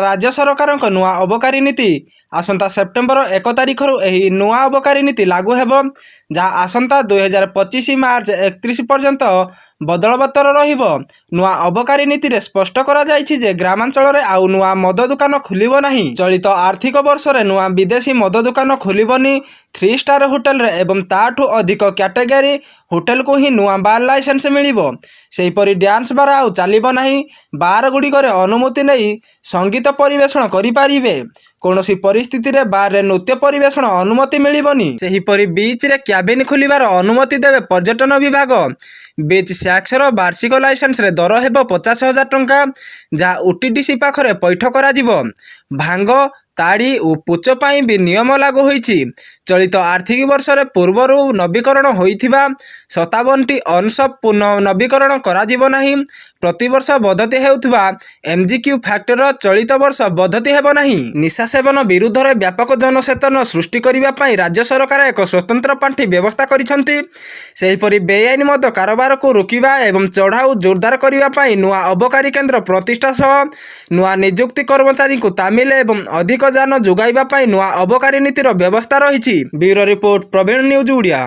राज्य सरकार नुआ अबकारी नीति आसंता सेप्टेम्बर 1 तारिख नुआ अबकारी नीति लागू हेब जहाँ आसंता 2025 मार्च 31 पर्यंत बदलबतर रहिब। नुआ अबकारी नीति रे स्पष्ट करा जायछि जे ग्रामांचल रे आउ नुआ मद दुकान खुलिबो नाही। चलित आर्थिक वर्ष रे नुआ विदेशी मद दुकान खुलिबनी। 3 स्टार होटल रे एवं ताठू अधिक कैटेगरी होटल को ही नुआ बार लाइसेंस मिलिबो। सेहीपरि डांस बार आउ चलिबो नाही। बार गुडी करे अनुमति नहीं संगीत परिवेषण करि पारिबे। कौनसी परिस्थिति रे बार रे नृत्य परिवेषण अनुमति मिलिबनी। सेहीपरि बीच रे क्याबिन खुलिबार अनुमति देवे पर्यटन विभाग। बीच सैक्सर वार्षिक लाइसेंस रे दर हेब 50,000 टंका जहाँ ओटीडीसी पाखरे पैठ करा जिवो। भांग ताड़ी और पुच पाई भी नियम लागू होईछि। चलित आर्थिक वर्ष रे पूर्वरु नवीकरण होइथिबा 57टी अनसप पुनः नवीकरण करा जिवो नाही। प्रतिवर्ष बद्धति हेउथिबा एमजीक्यू फैक्टर चलित वर्ष बद्धति हेबो नाही। निशा सेवन विरुद्ध रे व्यापक जनचेतन सृष्टि करिबा पई राज्य सरकार एक स्वतंत्र पांठी व्यवस्था करिसंती। सेहीपरि बेआईन मद कारोबार को रोकिबा एवं चढ़ाऊ जोरदार करिबा पई नुआ अबकारी केन्द्र प्रतिष्ठा सह नुआ नियुक्ति कर्मचारी को तामिल एवं अधिक जान जोगाइबा पई नुआ अबकारी नीतिर व्यवस्था रहिछि। Bureau report Praveen news Odia.